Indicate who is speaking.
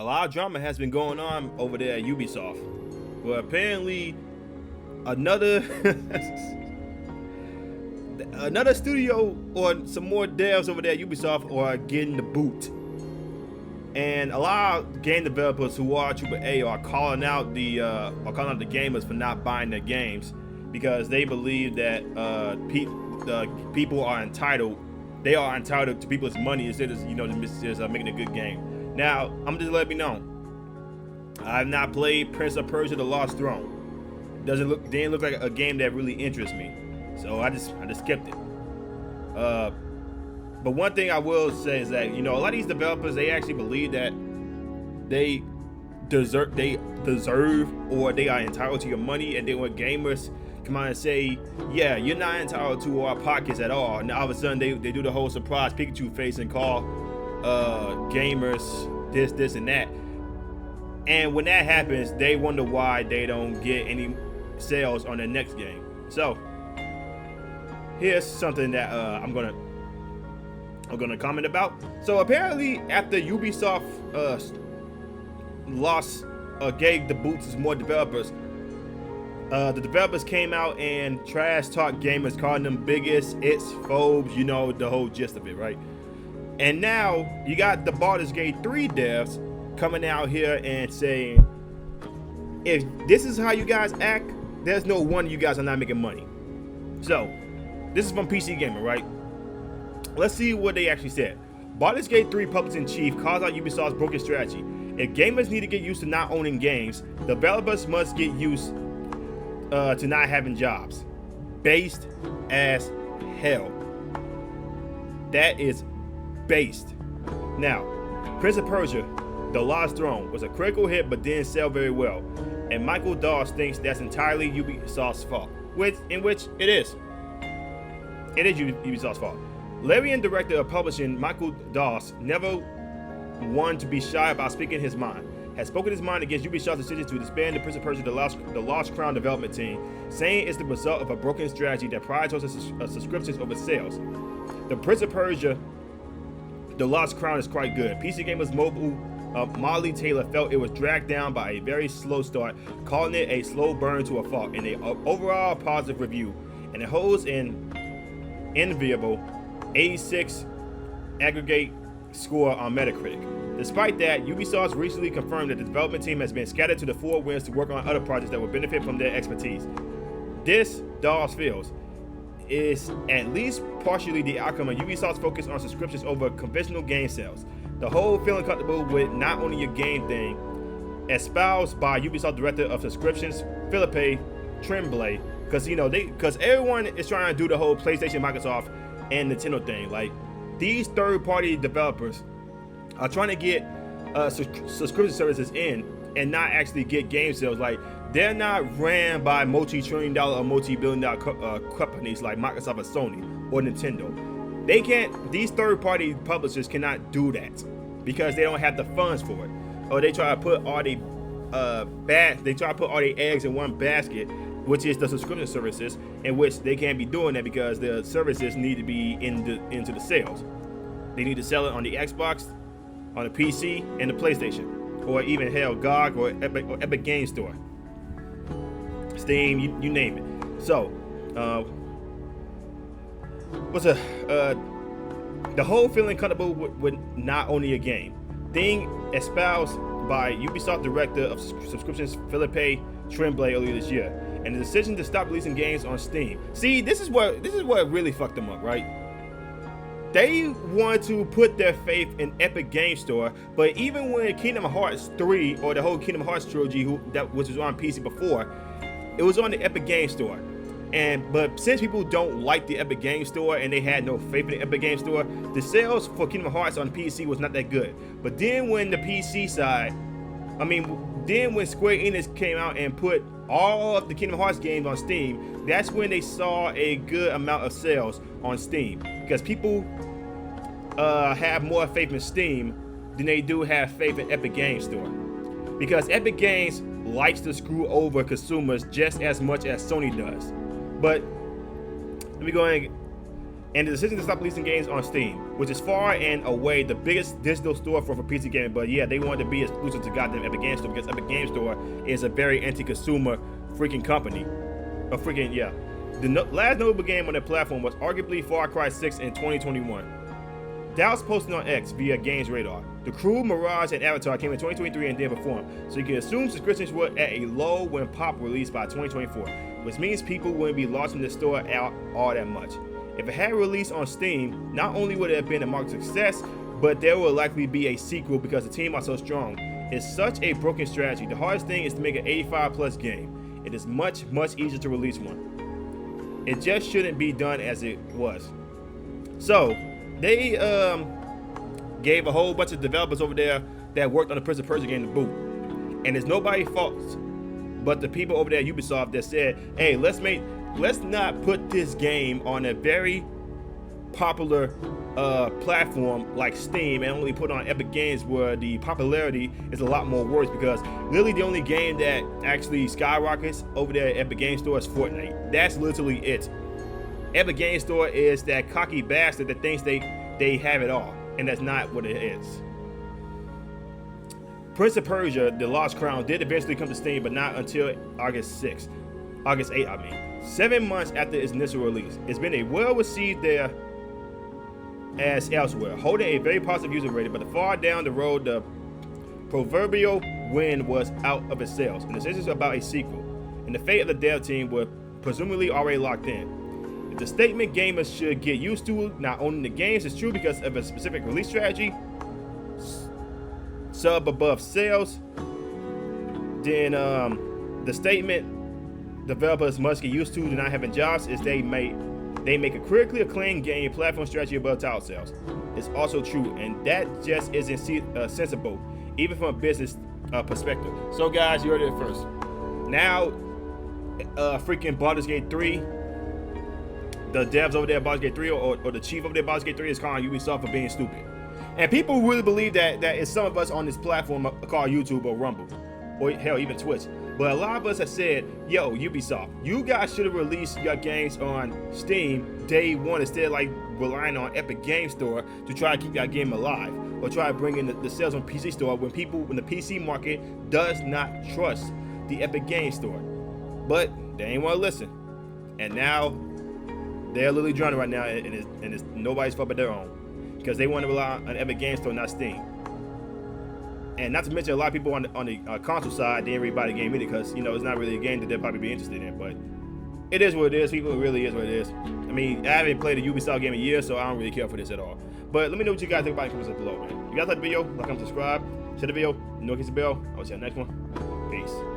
Speaker 1: lot of drama has been going on over there at Ubisoft. Well, apparently another another studio or some more devs over there at Ubisoft are getting the boot. And a lot of game developers who are AAA are calling out the gamers for not buying their games because they believe that people are entitled. They are entitled to people's money instead of just making a good game. Now I'm just letting you know, I've not played Prince of Persia: The Lost Throne. Didn't look like a game that really interests me, so I just skipped it. But one thing I will say is that a lot of these developers, they actually believe that they deserve or they are entitled to your money, and then when gamers come out and say, yeah, you're not entitled to our pockets at all, and all of a sudden they do the whole surprise Pikachu face and call gamers this and that, and when that happens, they wonder why they don't get any sales on their next game. So here's something that I'm gonna comment about. So apparently, after Ubisoft gave the boots to more developers, the developers came out and trash talked gamers, calling them bigots, phobes, the whole gist of it, right? And now you got the Baldur's Gate 3 devs coming out here and saying, if this is how you guys act, there's no wonder you guys are not making money. So this is from PC Gamer, right? Let's see what they actually said. Baldur's Gate 3 publishing chief calls out Ubisoft's broken strategy. If gamers need to get used to not owning games, developers must get used to not having jobs. Based as hell. That is based. Now, Prince of Persia: The Lost Throne was a critical hit but didn't sell very well, and Michael Doss thinks that's entirely Ubisoft's fault, in which it is. It is Ubisoft's fault. Larian director of publishing Michael Doss, never one to be shy about speaking his mind, has spoken his mind against Ubisoft's decision to disband the Prince of Persia: The Lost Crown development team, saying it's the result of a broken strategy that prioritizes subscriptions over sales. The Prince of Persia: The Lost Crown is quite good. PC Gamer's mobile Molly Taylor felt it was dragged down by a very slow start, calling it a slow burn to a fault, and an overall positive review, and it holds an enviable 86 aggregate score on Metacritic. Despite that, Ubisoft recently confirmed that the development team has been scattered to the four winds to work on other projects that will benefit from their expertise. This, Dawes feels, is at least partially the outcome of Ubisoft's focus on subscriptions over conventional game sales. The whole feeling comfortable with not owning your game thing, espoused by Ubisoft director of subscriptions, Philippe Tremblay, because everyone is trying to do the whole PlayStation, Microsoft, and Nintendo thing. Like, these third-party developers are trying to get subscription services in and not actually get game sales. Like, they're not ran by multi-trillion-dollar or multi-billion-dollar companies like Microsoft or Sony or Nintendo. They can't. These third-party publishers cannot do that because they don't have the funds for it, or they try to put all the eggs in one basket, which is the subscription services, in which they can't be doing that because the services need to be into the sales. They need to sell it on the Xbox, on the PC, and the PlayStation, or even hell, GOG or Epic Game Store, Steam, you name it. So, the whole feeling comfortable with not owning a game thing espoused by Ubisoft director of subscriptions Philippe Tremblay earlier this year, and the decision to stop releasing games on Steam. See, this is what really fucked them up, right? They wanted to put their faith in Epic Game Store, but even when Kingdom Hearts 3 or the whole Kingdom Hearts trilogy, which was on PC before, it was on the Epic Game Store. But since people don't like the Epic Game Store and they had no faith in the Epic Game Store, the sales for Kingdom Hearts on PC was not that good. But then when the PC side, when Square Enix came out and put all of the Kingdom Hearts games on Steam, that's when they saw a good amount of sales on Steam, because people have more faith in Steam than they do have faith in Epic Game Store, because Epic Games likes to screw over consumers just as much as Sony does. But let me go ahead and the decision to stop releasing games on Steam, which is far and away the biggest digital store for PC gaming. But yeah, they wanted to be exclusive to goddamn Epic Games Store because Epic Games Store is a very anti-consumer freaking company. The last notable game on their platform was arguably Far Cry 6 in 2021. Doubts posted on X via Games Radar. The Crew, Mirage, and Avatar came in 2023 and didn't perform, so you can assume subscriptions were at a low when Pop released by 2024, which means people wouldn't be launching the store out all that much. If it had released on Steam, not only would it have been a market success, but there will likely be a sequel because the team are so strong. It's such a broken strategy. The hardest thing is to make an 85 plus game. It is much easier to release one. It just shouldn't be done as it was. So they gave a whole bunch of developers over there that worked on the Prince of Persia game the boot, and it's nobody's fault but the people over there at Ubisoft that said, hey, let's not put this game on a very popular platform like Steam and only put on Epic Games where the popularity is a lot more worse, because literally the only game that actually skyrockets over there at Epic Games Store is Fortnite. That's literally it. Epic Games Store is that cocky bastard that thinks they have it all, and that's not what it is. Prince of Persia: The Lost Crown did eventually come to Steam, but not until August 8th, 7 months after its initial release. It's been a well-received there as elsewhere, holding a very positive user rating, but far down the road, the proverbial wind was out of its sails, and the decisions about a sequel and the fate of the dev team were presumably already locked in. If the statement gamers should get used to not owning the games is true because of a specific release strategy, sub above sales, then the statement developers must get used to not having jobs is they make a critically acclaimed game platform strategy above title sales. It's also true, and that just isn't sensible, even from a business perspective. So guys, you heard it first. Now, freaking Baldur's Gate 3, the devs over there at Baldur's Gate 3, or the chief over there at Baldur's Gate 3 is calling Ubisoft for being stupid. And people really believe that it's some of us on this platform called YouTube or Rumble, or hell, even Twitch. But a lot of us have said, yo, Ubisoft, you guys should have released your games on Steam day one instead of like relying on Epic Games Store to try to keep that game alive, or try to bring in the sales on PC Store when the PC market does not trust the Epic Games Store. But they ain't want to listen. And now they're literally drowning right now, and it's nobody's fault but their own, because they want to rely on Epic Games Store, not Steam. And not to mention, a lot of people on the console side didn't really buy the game either, because it's not really a game that they'll probably be interested in. But it is what it is. People, it really is what it is. I mean, I haven't played a Ubisoft game in years, so I don't really care for this at all. But let me know what you guys think about it in the comments below, man. If you guys like the video, like and subscribe, share the video, notification bell. I'll see you on the next one. Peace.